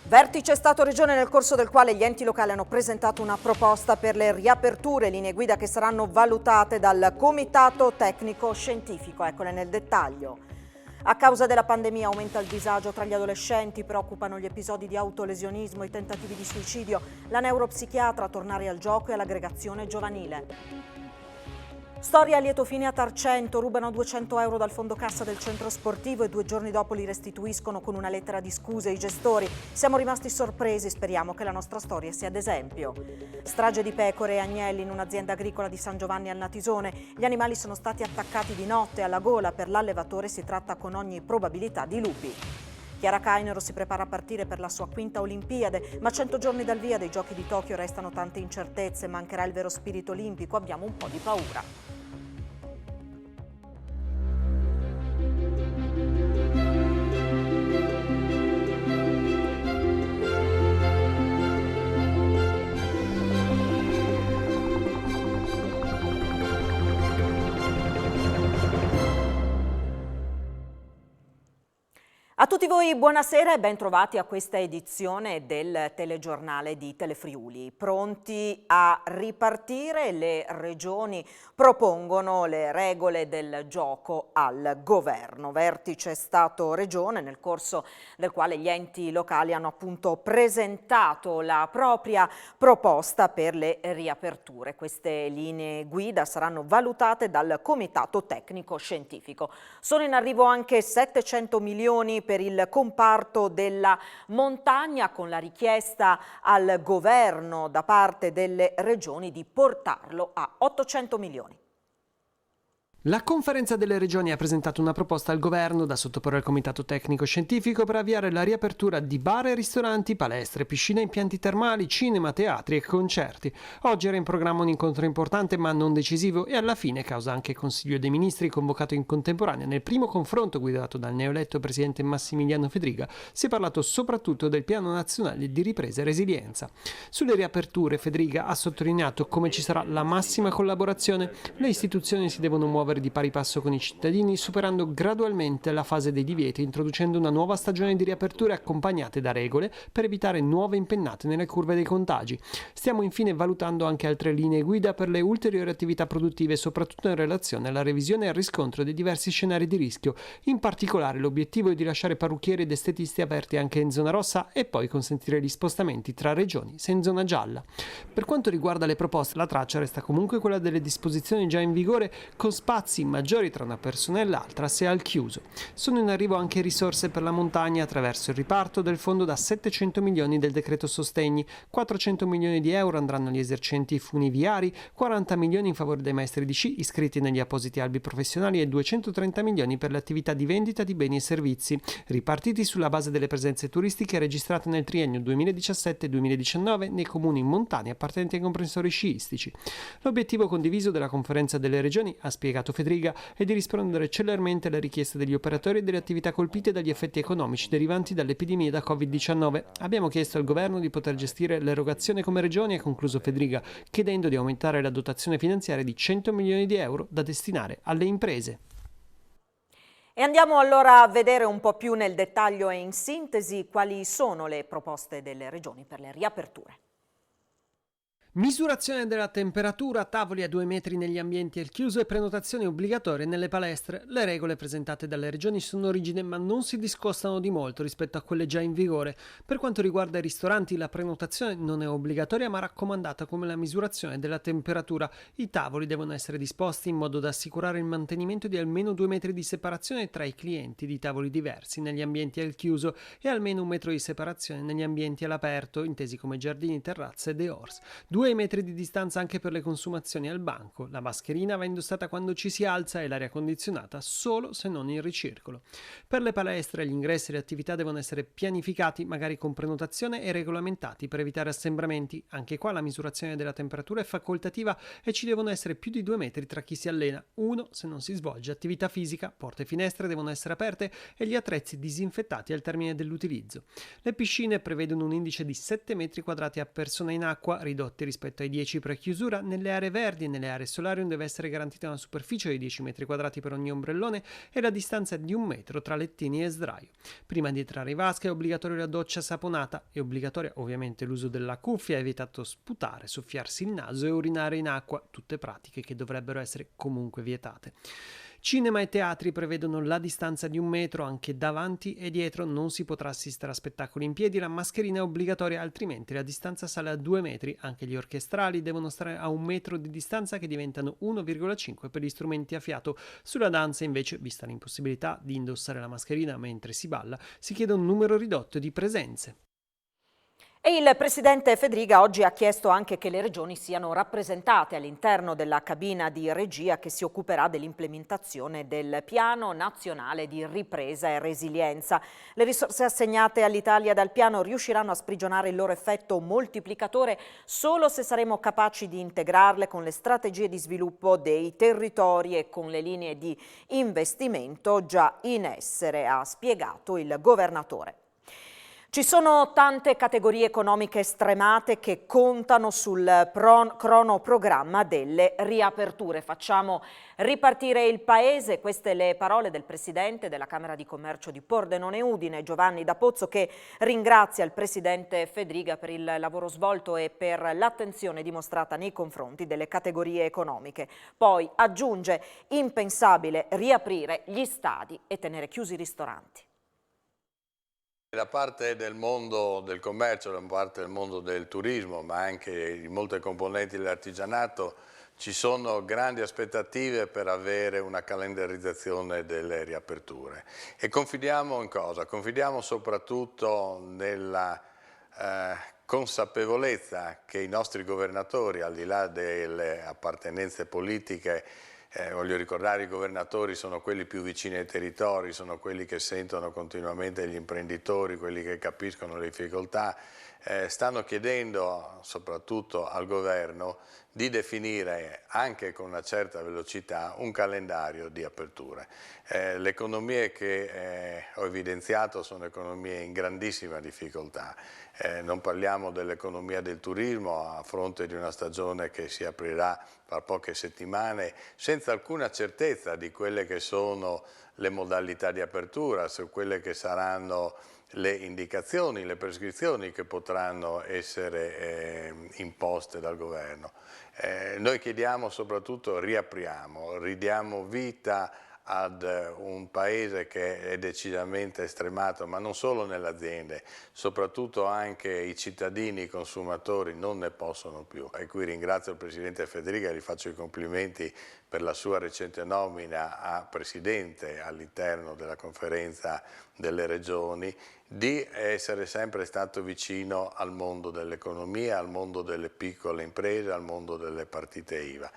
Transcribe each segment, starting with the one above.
Vertice Stato-Regione nel corso del quale gli enti locali hanno presentato una proposta per le riaperture, linee guida che saranno valutate dal Comitato Tecnico Scientifico. Eccole nel dettaglio. A causa della pandemia aumenta il disagio tra gli adolescenti, preoccupano gli episodi di autolesionismo, i tentativi di suicidio, la neuropsichiatra a tornare al gioco e all'aggregazione giovanile. Storia a lieto fine a Tarcento, rubano 200 euro dal fondo cassa del centro sportivo e 2 giorni dopo li restituiscono con una lettera di scuse i gestori. Siamo rimasti sorpresi, speriamo che la nostra storia sia d'esempio. Strage di pecore e agnelli in un'azienda agricola di San Giovanni al Natisone. Gli animali sono stati attaccati di notte alla gola, per l'allevatore si tratta con ogni probabilità di lupi. Chiara Cainero si prepara a partire per la sua quinta Olimpiade, ma 100 giorni dal via dei Giochi di Tokyo restano tante incertezze, mancherà il vero spirito olimpico, abbiamo un po' di paura. A tutti voi buonasera e ben trovati a questa edizione del telegiornale di Telefriuli. Pronti a ripartire, le regioni propongono le regole del gioco al governo. Vertice Stato-Regione nel corso del quale gli enti locali hanno appunto presentato la propria proposta per le riaperture. Queste linee guida saranno valutate dal Comitato Tecnico Scientifico. Sono in arrivo anche 700 milioni per il comparto della montagna, con la richiesta al governo da parte delle regioni di portarlo a 800 milioni. La Conferenza delle Regioni ha presentato una proposta al governo da sottoporre al Comitato Tecnico Scientifico per avviare la riapertura di bar e ristoranti, palestre, piscine, impianti termali, cinema, teatri e concerti. Oggi era in programma un incontro importante ma non decisivo e alla fine, causa anche il Consiglio dei Ministri convocato in contemporanea nel primo confronto guidato dal neoeletto presidente Massimiliano Fedriga, si è parlato soprattutto del Piano Nazionale di Ripresa e Resilienza. Sulle riaperture Fedriga ha sottolineato come ci sarà la massima collaborazione, le istituzioni si devono muovere di pari passo con i cittadini, superando gradualmente la fase dei divieti, introducendo una nuova stagione di riaperture accompagnate da regole per evitare nuove impennate nelle curve dei contagi. Stiamo infine valutando anche altre linee guida per le ulteriori attività produttive, soprattutto in relazione alla revisione e al riscontro dei diversi scenari di rischio. In particolare l'obiettivo è di lasciare parrucchieri ed estetisti aperti anche in zona rossa e poi consentire gli spostamenti tra regioni se in zona gialla. Per quanto riguarda le proposte, la traccia resta comunque quella delle disposizioni già in vigore, con spazi maggiori tra una persona e l'altra se al chiuso. Sono in arrivo anche risorse per la montagna attraverso il riparto del fondo da 700 milioni del decreto sostegni, 400 milioni di euro andranno agli esercenti funiviari, 40 milioni in favore dei maestri di sci iscritti negli appositi albi professionali e 230 milioni per le attività di vendita di beni e servizi, ripartiti sulla base delle presenze turistiche registrate nel triennio 2017-2019 nei comuni montani appartenenti ai comprensori sciistici. L'obiettivo condiviso della Conferenza delle Regioni, ha spiegato Fedriga, è di rispondere celermente alle richieste degli operatori e delle attività colpite dagli effetti economici derivanti dall'epidemia da Covid-19. Abbiamo chiesto al governo di poter gestire l'erogazione come regioni, ha concluso Fedriga, chiedendo di aumentare la dotazione finanziaria di 100 milioni di euro da destinare alle imprese. E andiamo allora a vedere un po' più nel dettaglio e in sintesi quali sono le proposte delle regioni per le riaperture. Misurazione della temperatura, tavoli a 2 metri negli ambienti al chiuso e prenotazioni obbligatorie nelle palestre. Le regole presentate dalle regioni sono rigide ma non si discostano di molto rispetto a quelle già in vigore. Per quanto riguarda i ristoranti, la prenotazione non è obbligatoria ma raccomandata come la misurazione della temperatura. I tavoli devono essere disposti in modo da assicurare il mantenimento di almeno 2 metri di separazione tra i clienti di tavoli diversi negli ambienti al chiuso e almeno 1 metro di separazione negli ambienti all'aperto, intesi come giardini, terrazze e dehors. 2 metri di distanza anche per le consumazioni al banco. La mascherina va indossata quando ci si alza e l'aria condizionata solo se non in ricircolo. Per le palestre gli ingressi e le attività devono essere pianificati, magari con prenotazione, e regolamentati per evitare assembramenti. Anche qua la misurazione della temperatura è facoltativa e ci devono essere più di 2 metri tra chi si allena, 1 se non si svolge attività fisica, porte e finestre devono essere aperte e gli attrezzi disinfettati al termine dell'utilizzo. Le piscine prevedono un indice di 7 metri quadrati a persona in acqua, ridotti rispetto ai 10 pre-chiusura. Nelle aree verdi e nelle aree solarium deve essere garantita una superficie di 10 metri quadrati per ogni ombrellone e la distanza di 1 metro tra lettini e sdraio. Prima di entrare in vasca è obbligatoria la doccia saponata, è obbligatoria ovviamente l'uso della cuffia, è evitato sputare, soffiarsi il naso e urinare in acqua, tutte pratiche che dovrebbero essere comunque vietate. Cinema e teatri prevedono la distanza di 1 metro anche davanti e dietro, non si potrà assistere a spettacoli in piedi, la mascherina è obbligatoria, altrimenti la distanza sale a 2 metri, anche gli orchestrali devono stare a 1 metro di distanza che diventano 1,5 per gli strumenti a fiato. Sulla danza invece, vista l'impossibilità di indossare la mascherina mentre si balla, si chiede un numero ridotto di presenze. E il presidente Fedriga oggi ha chiesto anche che le regioni siano rappresentate all'interno della cabina di regia che si occuperà dell'implementazione del Piano Nazionale di Ripresa e Resilienza. Le risorse assegnate all'Italia dal piano riusciranno a sprigionare il loro effetto moltiplicatore solo se saremo capaci di integrarle con le strategie di sviluppo dei territori e con le linee di investimento già in essere, ha spiegato il governatore. Ci sono tante categorie economiche stremate che contano sul cronoprogramma delle riaperture. Facciamo ripartire il paese, queste le parole del presidente della Camera di Commercio di Pordenone Udine, Giovanni D'Apozzo, che ringrazia il presidente Fedriga per il lavoro svolto e per l'attenzione dimostrata nei confronti delle categorie economiche. Poi aggiunge: impensabile riaprire gli stadi e tenere chiusi i ristoranti. Da parte del mondo del commercio, da parte del mondo del turismo, ma anche di molte componenti dell'artigianato, ci sono grandi aspettative per avere una calendarizzazione delle riaperture. E confidiamo in cosa? Confidiamo soprattutto nella consapevolezza che i nostri governatori, al di là delle appartenenze politiche, voglio ricordare, i governatori sono quelli più vicini ai territori, sono quelli che sentono continuamente gli imprenditori, quelli che capiscono le difficoltà, stanno chiedendo soprattutto al governo di definire anche con una certa velocità un calendario di aperture. Le economie che ho evidenziato sono economie in grandissima difficoltà. Non parliamo dell'economia del turismo a fronte di una stagione che si aprirà tra poche settimane senza alcuna certezza di quelle che sono le modalità di apertura, su quelle che saranno le indicazioni, le prescrizioni che potranno essere imposte dal governo. Noi chiediamo soprattutto riapriamo, ridiamo vita ad un paese che è decisamente stremato, ma non solo nelle aziende, soprattutto anche i cittadini, i consumatori non ne possono più. E qui ringrazio il Presidente Fedriga e gli faccio i complimenti per la sua recente nomina a Presidente all'interno della Conferenza delle Regioni, di essere sempre stato vicino al mondo dell'economia, al mondo delle piccole imprese, al mondo delle partite IVA.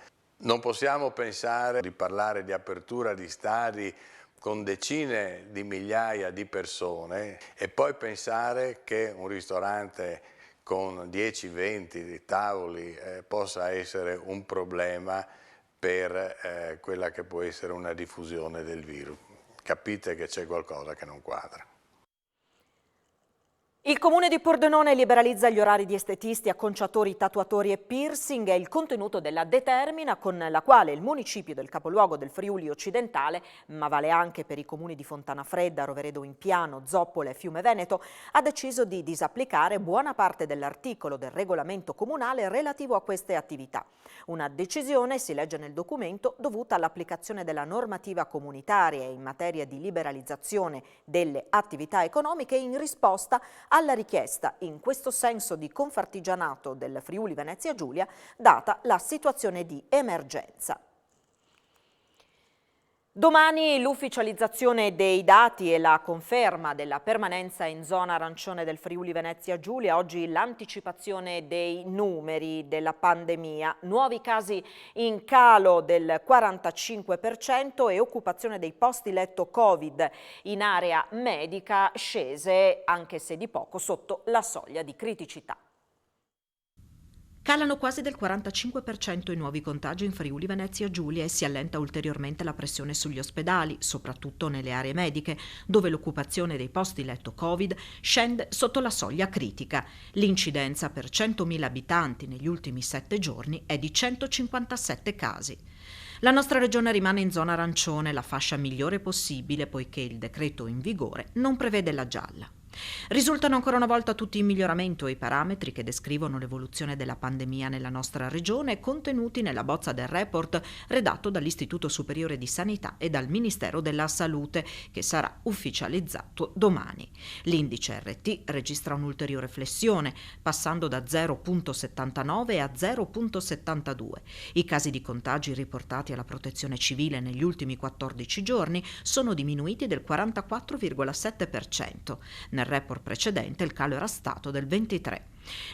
Non possiamo pensare di parlare di apertura di stadi con decine di migliaia di persone e poi pensare che un ristorante con 10-20 tavoli possa essere un problema per quella che può essere una diffusione del virus. Capite che c'è qualcosa che non quadra. Il Comune di Pordenone liberalizza gli orari di estetisti, acconciatori, tatuatori e piercing. È il contenuto della determina con la quale il municipio del capoluogo del Friuli occidentale, ma vale anche per i comuni di Fontanafredda, Roveredo Impiano, Zoppola e Fiume Veneto, ha deciso di disapplicare buona parte dell'articolo del regolamento comunale relativo a queste attività. Una decisione, si legge nel documento, dovuta all'applicazione della normativa comunitaria in materia di liberalizzazione delle attività economiche in risposta alla richiesta in questo senso di Confartigianato del Friuli Venezia Giulia, data la situazione di emergenza. Domani l'ufficializzazione dei dati e la conferma della permanenza in zona arancione del Friuli Venezia Giulia, oggi l'anticipazione dei numeri della pandemia, nuovi casi in calo del 45% e occupazione dei posti letto Covid in area medica scese, anche se di poco, sotto la soglia di criticità. Calano quasi del 45% i nuovi contagi in Friuli Venezia Giulia e si allenta ulteriormente la pressione sugli ospedali, soprattutto nelle aree mediche, dove l'occupazione dei posti letto Covid scende sotto la soglia critica. L'incidenza per 100.000 abitanti negli ultimi 7 giorni è di 157 casi. La nostra regione rimane in zona arancione, la fascia migliore possibile poiché il decreto in vigore non prevede la gialla. Risultano ancora una volta tutti in miglioramento i parametri che descrivono l'evoluzione della pandemia nella nostra regione contenuti nella bozza del report redatto dall'Istituto Superiore di Sanità e dal Ministero della Salute, che sarà ufficializzato domani. L'indice RT registra un'ulteriore flessione, passando da 0,79 a 0,72. I casi di contagi riportati alla Protezione Civile negli ultimi 14 giorni sono diminuiti del 44,7%. Nel report precedente il calo era stato del 23%.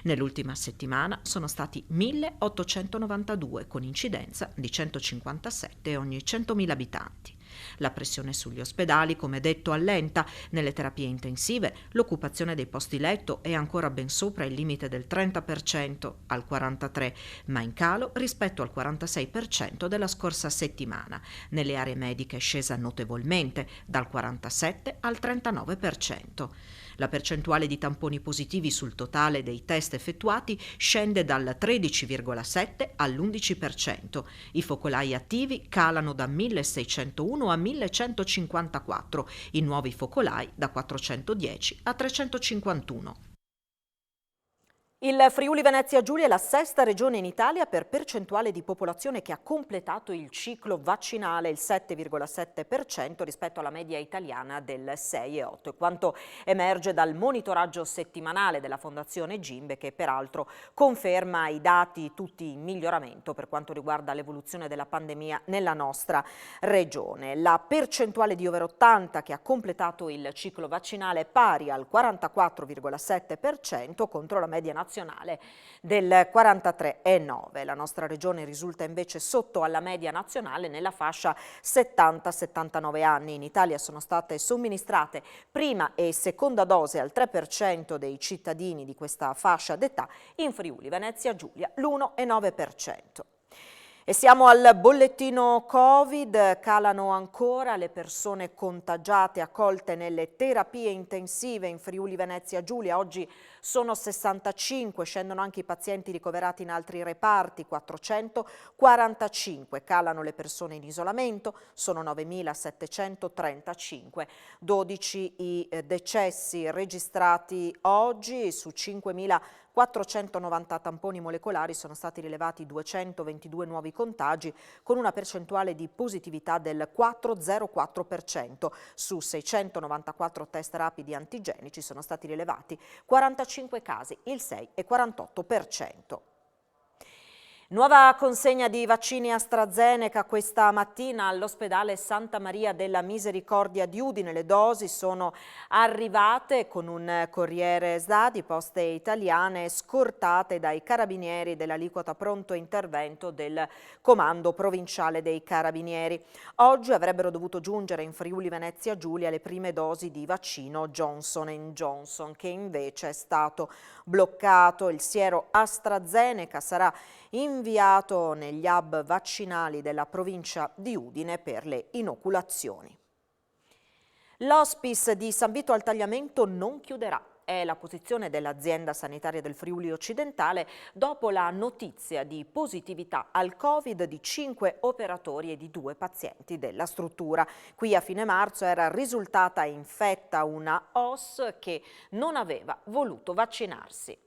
Nell'ultima settimana sono stati 1.892, con incidenza di 157 ogni 100.000 abitanti. La pressione sugli ospedali, come detto, allenta. Nelle terapie intensive l'occupazione dei posti letto è ancora ben sopra il limite del 30%, al 43%, ma in calo rispetto al 46% della scorsa settimana. Nelle aree mediche è scesa notevolmente, dal 47% al 39%. La percentuale di tamponi positivi sul totale dei test effettuati scende dal 13,7 all'11%. I focolai attivi calano da 1.601 a 1.154, i nuovi focolai da 410 a 351. Il Friuli Venezia Giulia è la sesta regione in Italia per percentuale di popolazione che ha completato il ciclo vaccinale, il 7,7% rispetto alla media italiana del 6,8%, quanto emerge dal monitoraggio settimanale della Fondazione Gimbe, che peraltro conferma i dati tutti in miglioramento per quanto riguarda l'evoluzione della pandemia nella nostra regione. La percentuale di over 80 che ha completato il ciclo vaccinale è pari al 44,7% contro la media nazionale del 43,9%. La nostra regione risulta invece sotto alla media nazionale nella fascia 70-79 anni. In Italia sono state somministrate prima e seconda dose al 3% dei cittadini di questa fascia d'età, in Friuli Venezia Giulia l'1,9%. E siamo al bollettino Covid, calano ancora le persone contagiate accolte nelle terapie intensive in Friuli Venezia Giulia. Oggi sono 65, scendono anche i pazienti ricoverati in altri reparti, 445, calano le persone in isolamento, sono 9.735, 12 i decessi registrati oggi. Su 5.490 tamponi molecolari sono stati rilevati 222 nuovi contagi con una percentuale di positività del 4,04%. Su 694 test rapidi antigenici sono stati rilevati 45 casi, il 6,48%. Nuova consegna di vaccini AstraZeneca questa mattina all'ospedale Santa Maria della Misericordia di Udine. Le dosi sono arrivate con un corriere SDA di Poste Italiane, scortate dai carabinieri dell'aliquota pronto intervento del Comando Provinciale dei Carabinieri. Oggi avrebbero dovuto giungere in Friuli Venezia Giulia le prime dosi di vaccino Johnson & Johnson, che invece è stato bloccato. Il siero AstraZeneca sarà inviato negli hub vaccinali della provincia di Udine per le inoculazioni. L'hospice di San Vito al Tagliamento non chiuderà. È la posizione dell'azienda sanitaria del Friuli Occidentale dopo la notizia di positività al Covid di 5 operatori e di 2 pazienti della struttura. Qui a fine marzo era risultata infetta una OS che non aveva voluto vaccinarsi.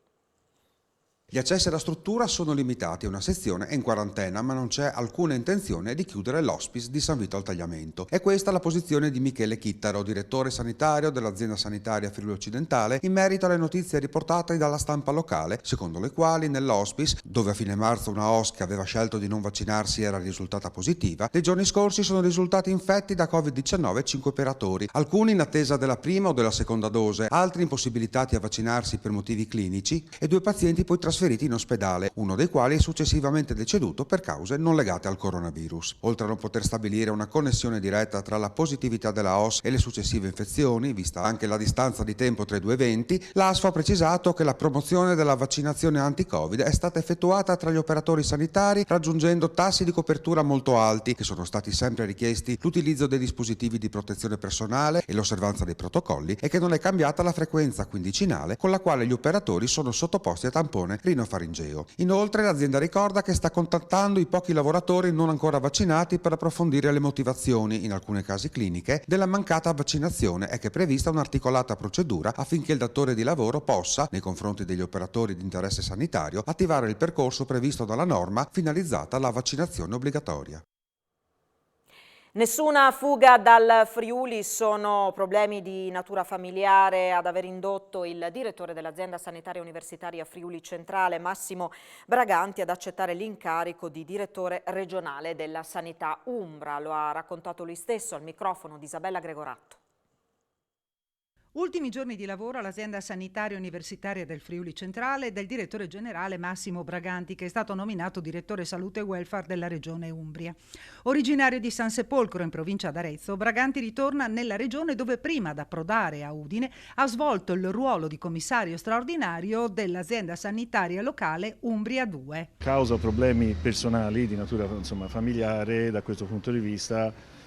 Gli accessi alla struttura sono limitati, una sezione è in quarantena, ma non c'è alcuna intenzione di chiudere l'hospice di San Vito al Tagliamento. È questa la posizione di Michele Chittaro, direttore sanitario dell'azienda sanitaria Friuli Occidentale, in merito alle notizie riportate dalla stampa locale, secondo le quali nell'hospice, dove a fine marzo una OS che aveva scelto di non vaccinarsi era risultata positiva, nei giorni scorsi sono risultati infetti da Covid-19 5 operatori, alcuni in attesa della prima o della seconda dose, altri impossibilitati a vaccinarsi per motivi clinici e 2 pazienti poi trasferiti trasferiti in ospedale, uno dei quali è successivamente deceduto per cause non legate al coronavirus. Oltre a non poter stabilire una connessione diretta tra la positività della OSS e le successive infezioni, vista anche la distanza di tempo tra i due eventi, l'ASFA ha precisato che la promozione della vaccinazione anti-Covid è stata effettuata tra gli operatori sanitari raggiungendo tassi di copertura molto alti, che sono stati sempre richiesti l'utilizzo dei dispositivi di protezione personale e l'osservanza dei protocolli e che non è cambiata la frequenza quindicinale con la quale gli operatori sono sottoposti a tampone rinofaringeo. Inoltre l'azienda ricorda che sta contattando i pochi lavoratori non ancora vaccinati per approfondire le motivazioni, in alcuni casi cliniche, della mancata vaccinazione e che è prevista un'articolata procedura affinché il datore di lavoro possa, nei confronti degli operatori di interesse sanitario, attivare il percorso previsto dalla norma finalizzata alla vaccinazione obbligatoria. Nessuna fuga dal Friuli, sono problemi di natura familiare ad aver indotto il direttore dell'azienda sanitaria universitaria Friuli Centrale, Massimo Braganti, ad accettare l'incarico di direttore regionale della sanità Umbra. Lo ha raccontato lui stesso al microfono di Isabella Gregoratto. Ultimi giorni di lavoro all'azienda sanitaria universitaria del Friuli Centrale del direttore generale Massimo Braganti, che è stato nominato direttore salute e welfare della regione Umbria. Originario di San Sepolcro in provincia d'Arezzo, Braganti ritorna nella regione dove prima di approdare a Udine ha svolto il ruolo di commissario straordinario dell'azienda sanitaria locale Umbria 2. Causa problemi personali di natura familiare, da questo punto di vista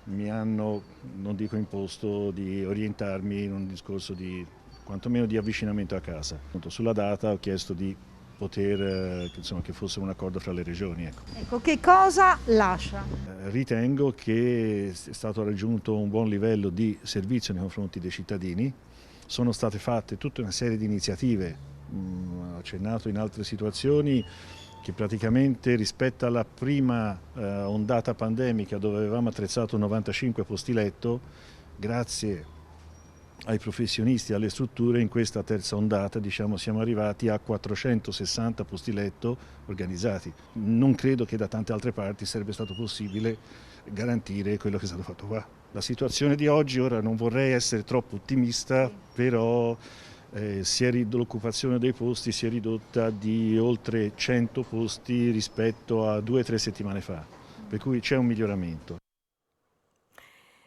mi hanno, non dico imposto, di orientarmi in un discorso di quantomeno di avvicinamento a casa. Sulla data ho chiesto di poter, che fosse un accordo fra le regioni. Ecco, che cosa lascia? Ritengo che è stato raggiunto un buon livello di servizio nei confronti dei cittadini. Sono state fatte tutta una serie di iniziative, accennato in altre situazioni, che praticamente rispetto alla prima ondata pandemica, dove avevamo attrezzato 95 posti letto, grazie ai professionisti e alle strutture, in questa terza ondata siamo arrivati a 460 posti letto organizzati. Non credo che da tante altre parti sarebbe stato possibile garantire quello che è stato fatto qua. La situazione di oggi, ora non vorrei essere troppo ottimista, però l'occupazione dei posti si è ridotta di oltre 100 posti rispetto a 2 o 3 settimane fa, per cui c'è un miglioramento.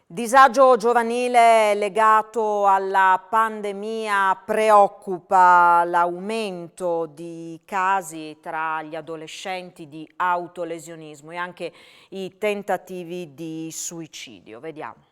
Disagio giovanile legato alla pandemia, preoccupa l'aumento di casi tra gli adolescenti di autolesionismo e anche i tentativi di suicidio. Vediamo.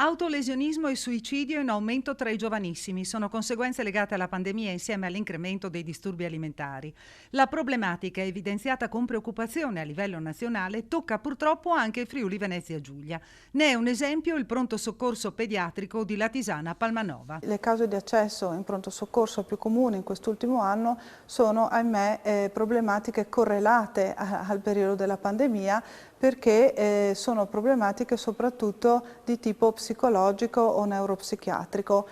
Autolesionismo e suicidio in aumento tra i giovanissimi sono conseguenze legate alla pandemia insieme all'incremento dei disturbi alimentari. La problematica, evidenziata con preoccupazione a livello nazionale, tocca purtroppo anche il Friuli Venezia Giulia. Ne è un esempio il pronto soccorso pediatrico di Latisana Palmanova. Le cause di accesso in pronto soccorso più comuni in quest'ultimo anno sono, ahimè, problematiche correlate al periodo della pandemia, perché sono problematiche soprattutto di tipo psicologico o neuropsichiatrico.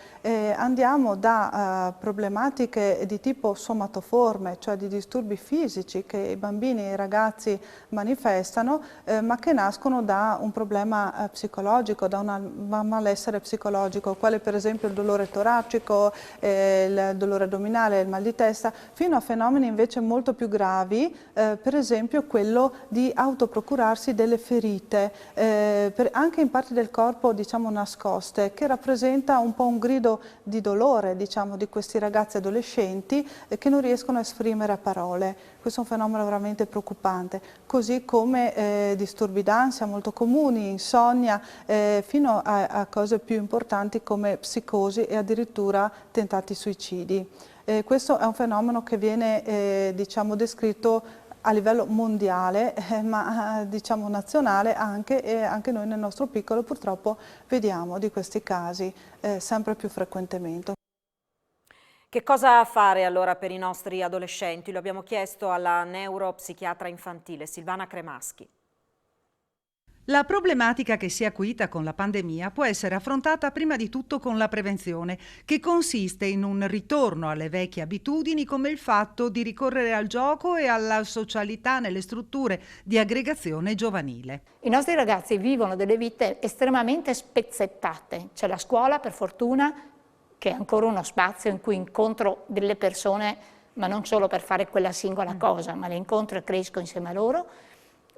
Andiamo da problematiche di tipo somatoforme, cioè di disturbi fisici che i bambini e i ragazzi manifestano, ma che nascono da un problema psicologico, da un malessere psicologico, quale per esempio il dolore toracico, il dolore addominale, il mal di testa, fino a fenomeni invece molto più gravi, per esempio quello di autoprocurarsi delle ferite, anche in parti del corpo nascoste, che rappresenta un po' un grido di dolore di questi ragazzi adolescenti che non riescono a esprimere a parole. Questo è un fenomeno veramente preoccupante, così come disturbi d'ansia molto comuni, insonnia, fino a cose più importanti come psicosi e addirittura tentati suicidi. Questo è un fenomeno che viene descritto a livello mondiale, ma nazionale anche, e anche noi nel nostro piccolo purtroppo vediamo di questi casi sempre più frequentemente. Che cosa fare allora per i nostri adolescenti? Lo abbiamo chiesto alla neuropsichiatra infantile Silvana Cremaschi. La problematica che si è acuita con la pandemia può essere affrontata prima di tutto con la prevenzione, che consiste in un ritorno alle vecchie abitudini come il fatto di ricorrere al gioco e alla socialità nelle strutture di aggregazione giovanile. I nostri ragazzi vivono delle vite estremamente spezzettate. C'è la scuola, per fortuna, che è ancora uno spazio in cui incontro delle persone, ma non solo per fare quella singola cosa, ma le incontro e cresco insieme a loro.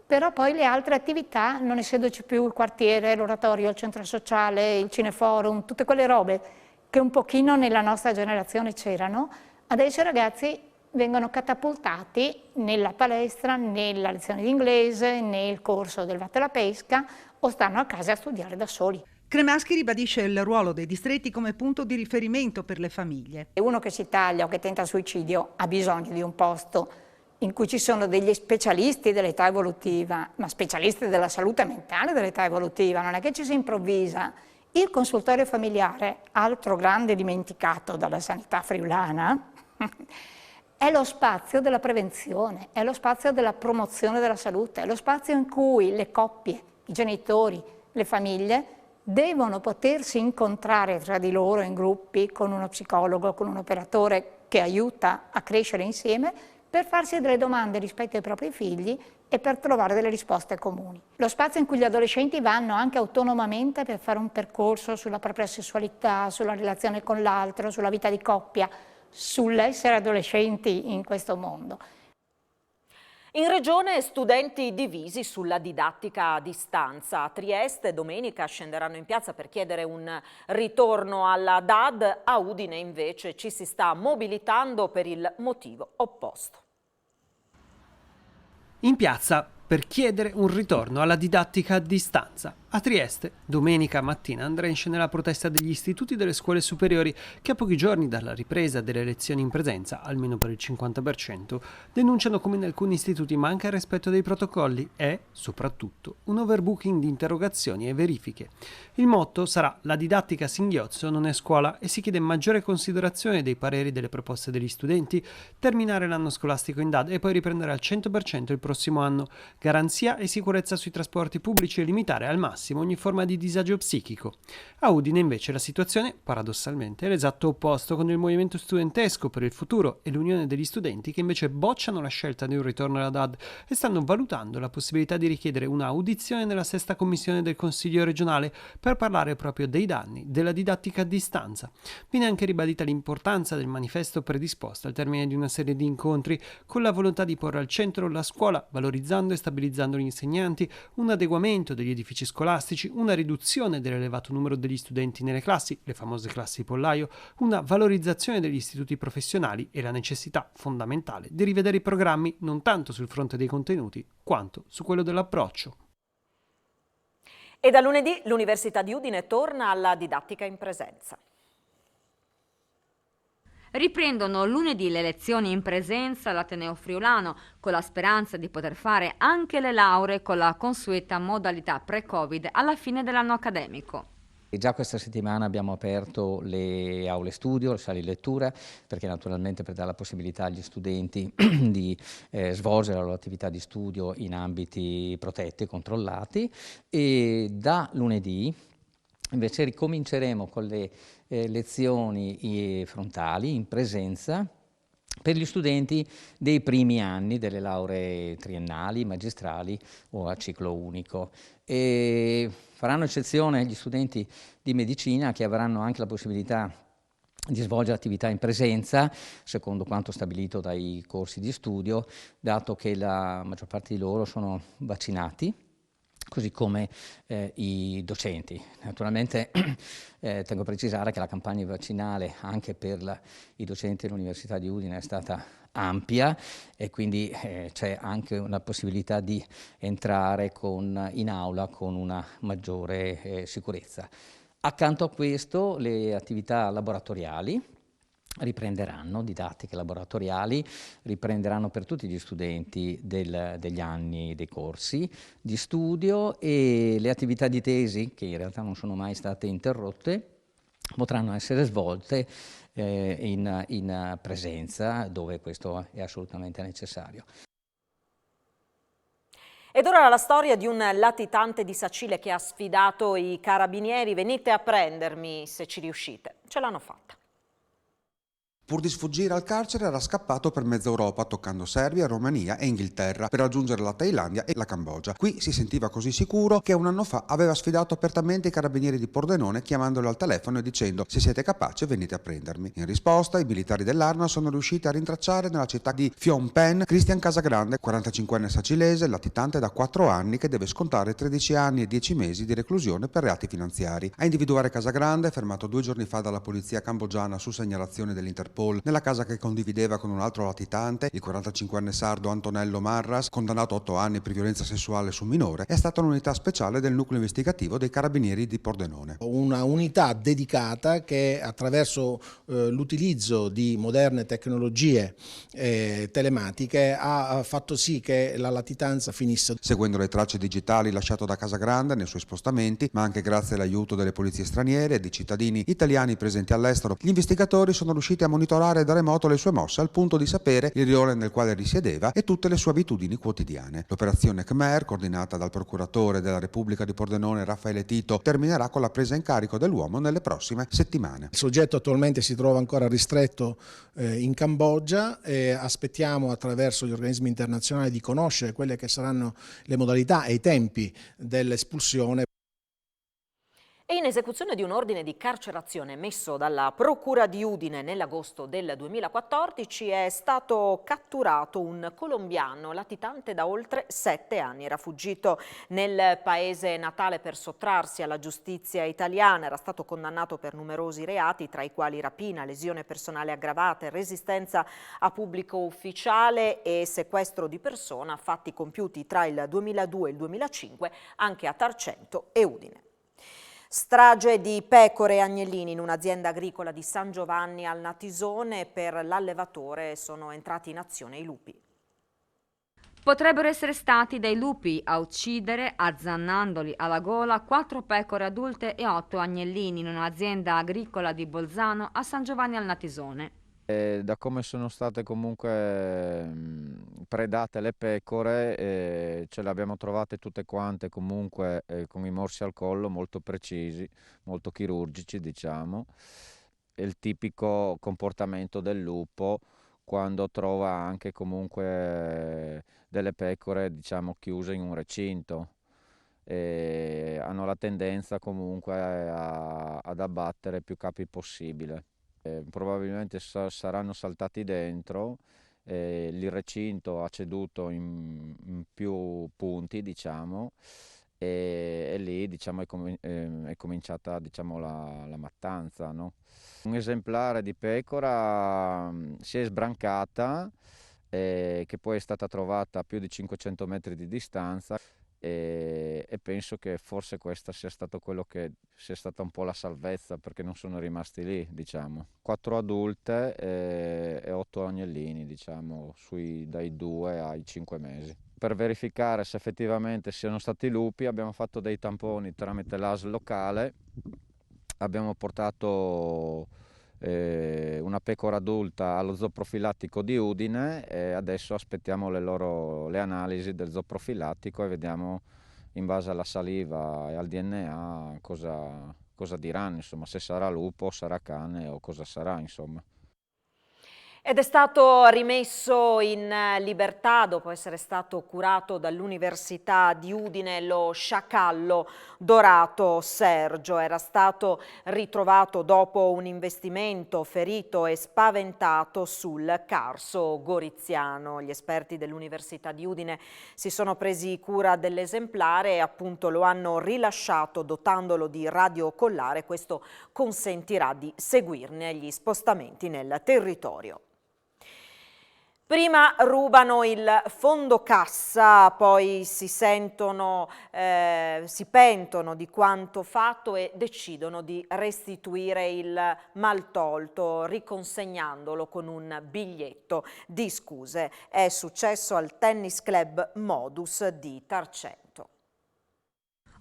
Però poi le altre attività, non essendoci più il quartiere, l'oratorio, il centro sociale, il cineforum, tutte quelle robe che un pochino nella nostra generazione c'erano, adesso i ragazzi vengono catapultati nella palestra, nella lezione di inglese, nel corso del Vatte alla Pesca o stanno a casa a studiare da soli. Cremaschi ribadisce il ruolo dei distretti come punto di riferimento per le famiglie. Uno che si taglia o che tenta suicidio ha bisogno di un posto in cui ci sono degli specialisti dell'età evolutiva, ma specialisti della salute mentale dell'età evolutiva, non è che ci si improvvisa. Il consultorio familiare, altro grande dimenticato dalla sanità friulana, è lo spazio della prevenzione, è lo spazio della promozione della salute, è lo spazio in cui le coppie, i genitori, le famiglie devono potersi incontrare tra di loro in gruppi con uno psicologo, con un operatore che aiuta a crescere insieme per farsi delle domande rispetto ai propri figli e per trovare delle risposte comuni. Lo spazio in cui gli adolescenti vanno anche autonomamente per fare un percorso sulla propria sessualità, sulla relazione con l'altro, sulla vita di coppia, sull'essere adolescenti in questo mondo. In Regione studenti divisi sulla didattica a distanza. A Trieste domenica scenderanno in piazza per chiedere un ritorno alla DAD, a Udine invece ci si sta mobilitando per il motivo opposto. In piazza per chiedere un ritorno alla didattica a distanza. A Trieste, domenica mattina, andrà in scena la protesta degli istituti delle scuole superiori che a pochi giorni dalla ripresa delle lezioni in presenza, almeno per il 50%, denunciano come in alcuni istituti manca il rispetto dei protocolli e, soprattutto, un overbooking di interrogazioni e verifiche. Il motto sarà «La didattica a singhiozzo non è scuola» e si chiede maggiore considerazione dei pareri delle proposte degli studenti, terminare l'anno scolastico in DAD e poi riprendere al 100% il prossimo anno, garanzia e sicurezza sui trasporti pubblici e limitare al massimo ogni forma di disagio psichico. A Udine invece la situazione, paradossalmente, è l'esatto opposto, con il movimento studentesco per il futuro e l'Unione degli studenti che invece bocciano la scelta di un ritorno alla DAD e stanno valutando la possibilità di richiedere una audizione nella 6ª commissione del Consiglio regionale per parlare proprio dei danni della didattica a distanza. Viene anche ribadita l'importanza del manifesto predisposto al termine di una serie di incontri con la volontà di porre al centro la scuola, valorizzando e stabilizzando gli insegnanti, un adeguamento degli edifici scolastici, una riduzione dell'elevato numero degli studenti nelle classi, le famose classi pollaio, una valorizzazione degli istituti professionali e la necessità fondamentale di rivedere i programmi non tanto sul fronte dei contenuti quanto su quello dell'approccio. E da lunedì l'Università di Udine torna alla didattica in presenza. Riprendono lunedì le lezioni in presenza all'Ateneo Friulano, con la speranza di poter fare anche le lauree con la consueta modalità pre-Covid alla fine dell'anno accademico. E già questa settimana abbiamo aperto le aule studio, le sale di lettura, perché naturalmente per dare la possibilità agli studenti di svolgere la loro attività di studio in ambiti protetti e controllati. E da lunedì invece ricominceremo con le lezioni frontali in presenza per gli studenti dei primi anni delle lauree triennali, magistrali o a ciclo unico. E faranno eccezione gli studenti di medicina che avranno anche la possibilità di svolgere attività in presenza, secondo quanto stabilito dai corsi di studio, dato che la maggior parte di loro sono vaccinati, così come i docenti. Naturalmente tengo a precisare che la campagna vaccinale anche per i docenti dell'Università di Udine è stata ampia e quindi c'è anche una possibilità di entrare in aula con una maggiore sicurezza. Accanto a questo le attività laboratoriali riprenderanno, didattiche laboratoriali, riprenderanno per tutti gli studenti degli anni dei corsi di studio e le attività di tesi, che in realtà non sono mai state interrotte, potranno essere svolte in presenza, dove questo è assolutamente necessario. Ed ora la storia di un latitante di Sacile che ha sfidato i carabinieri. Venite a prendermi se ci riuscite. Ce l'hanno fatta. Pur di sfuggire al carcere era scappato per mezza Europa, toccando Serbia, Romania e Inghilterra, per raggiungere la Thailandia e la Cambogia. Qui si sentiva così sicuro che un anno fa aveva sfidato apertamente i carabinieri di Pordenone, chiamandoli al telefono e dicendo: se siete capaci venite a prendermi. In risposta i militari dell'Arma sono riusciti a rintracciare nella città di Phnom Penh Christian Casagrande, 45enne sacilese, latitante da 4 anni, che deve scontare 13 anni e 10 mesi di reclusione per reati finanziari. A individuare Casagrande, fermato 2 giorni fa dalla polizia cambogiana su segnalazione dell'Interpol nella casa che condivideva con un altro latitante, il 45enne sardo Antonello Marras, condannato a 8 anni per violenza sessuale su minore, è stata un'unità speciale del nucleo investigativo dei carabinieri di Pordenone. Una unità dedicata che attraverso l'utilizzo di moderne tecnologie telematiche ha fatto sì che la latitanza finisse. Seguendo le tracce digitali lasciate da Casagrande nei suoi spostamenti, ma anche grazie all'aiuto delle polizie straniere e di cittadini italiani presenti all'estero, gli investigatori sono riusciti a monitorare da remoto le sue mosse al punto di sapere il rione nel quale risiedeva e tutte le sue abitudini quotidiane. L'operazione Khmer, coordinata dal procuratore della Repubblica di Pordenone Raffaele Tito, terminerà con la presa in carico dell'uomo nelle prossime settimane. Il soggetto attualmente si trova ancora ristretto in Cambogia e aspettiamo attraverso gli organismi internazionali di conoscere quelle che saranno le modalità e i tempi dell'espulsione. E in esecuzione di un ordine di carcerazione emesso dalla Procura di Udine nell'agosto del 2014 è stato catturato un colombiano latitante da oltre 7 anni. Era fuggito nel paese natale per sottrarsi alla giustizia italiana, era stato condannato per numerosi reati, tra i quali rapina, lesione personale aggravata, resistenza a pubblico ufficiale e sequestro di persona, fatti compiuti tra il 2002 e il 2005 anche a Tarcento e Udine. Strage di pecore e agnellini in un'azienda agricola di San Giovanni al Natisone. Per l'allevatore sono entrati in azione i lupi. Potrebbero essere stati dei lupi a uccidere, azzannandoli alla gola, 4 pecore adulte e 8 agnellini in un'azienda agricola di Bolzano a San Giovanni al Natisone. Da come sono state comunque predate le pecore, ce le abbiamo trovate tutte quante comunque con i morsi al collo molto precisi, molto chirurgici diciamo. È il tipico comportamento del lupo quando trova anche comunque delle pecore diciamo chiuse in un recinto. Hanno la tendenza comunque ad abbattere più capi possibile. Probabilmente saranno saltati dentro, il recinto ha ceduto in più punti diciamo, e lì diciamo, è cominciata diciamo, la mattanza. No? Un esemplare di pecora si è sbrancata, che poi è stata trovata a più di 500 metri di distanza. E penso che forse questa sia stato quello che sia stata un po' la salvezza, perché non sono rimasti lì diciamo. 4 adulte e 8 agnellini diciamo dai 2 ai 5 mesi. Per verificare se effettivamente siano stati lupi abbiamo fatto dei tamponi tramite l'ASL locale, abbiamo portato una pecora adulta allo zooprofilattico di Udine e adesso aspettiamo le analisi del zooprofilattico e vediamo in base alla saliva e al DNA cosa diranno, insomma, se sarà lupo, sarà cane o cosa sarà, insomma. Ed è stato rimesso in libertà dopo essere stato curato dall'Università di Udine lo sciacallo dorato Sergio. Era stato ritrovato dopo un investimento, ferito e spaventato sul Carso Goriziano. Gli esperti dell'Università di Udine si sono presi cura dell'esemplare e appunto lo hanno rilasciato dotandolo di radiocollare. Questo consentirà di seguirne gli spostamenti nel territorio. Prima rubano il fondo cassa, poi si pentono di quanto fatto e decidono di restituire il maltolto riconsegnandolo con un biglietto di scuse. È successo al Tennis Club Modus di Tarcento.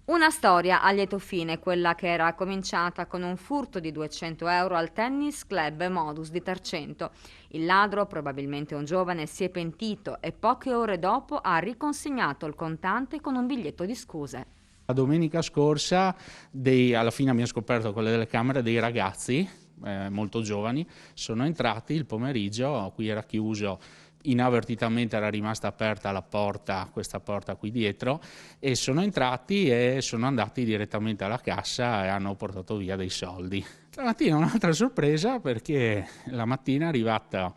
Una storia a lieto fine, quella che era cominciata con un furto di 200 euro al Tennis Club Modus di Tarcento. Il ladro, probabilmente un giovane, si è pentito e poche ore dopo ha riconsegnato il contante con un biglietto di scuse. La domenica scorsa alla fine abbiamo scoperto con le telecamere dei ragazzi molto giovani, sono entrati il pomeriggio, qui era chiuso, inavvertitamente era rimasta aperta la porta, questa porta qui dietro, e sono entrati e sono andati direttamente alla cassa e hanno portato via dei soldi. Stamattina un'altra sorpresa, perché la mattina è arrivata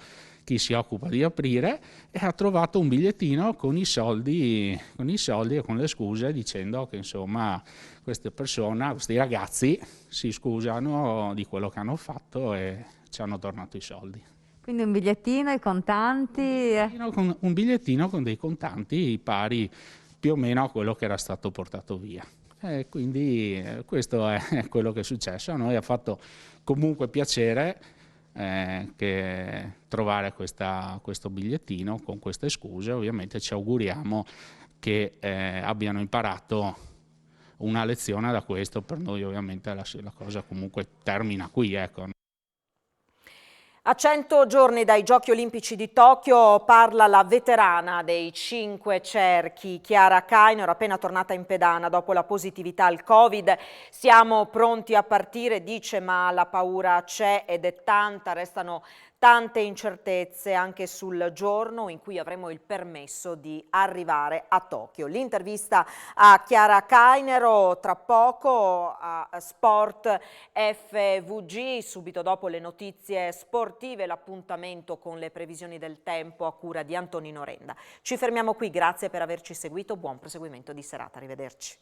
chi si occupa di aprire e ha trovato un bigliettino con i soldi e con le scuse, dicendo che insomma queste persone, questi ragazzi si scusano di quello che hanno fatto e ci hanno tornato i soldi. Quindi un bigliettino, i contanti? Un bigliettino con dei contanti pari più o meno a quello che era stato portato via. E quindi questo è quello che è successo. A noi ha fatto comunque piacere che trovare questo bigliettino con queste scuse. Ovviamente ci auguriamo che abbiano imparato una lezione da questo. Per noi ovviamente la cosa comunque termina qui, ecco. A 100 giorni dai Giochi Olimpici di Tokyo parla la veterana dei 5 cerchi, Chiara Kainer, appena tornata in pedana dopo la positività al Covid. Siamo pronti a partire, dice, ma la paura c'è ed è tanta, restano tante incertezze anche sul giorno in cui avremo il permesso di arrivare a Tokyo. L'intervista a Chiara Kainer tra poco a Sport FVG, subito dopo le notizie sportive, l'appuntamento con le previsioni del tempo a cura di Antonino Renda. Ci fermiamo qui, grazie per averci seguito, buon proseguimento di serata, arrivederci.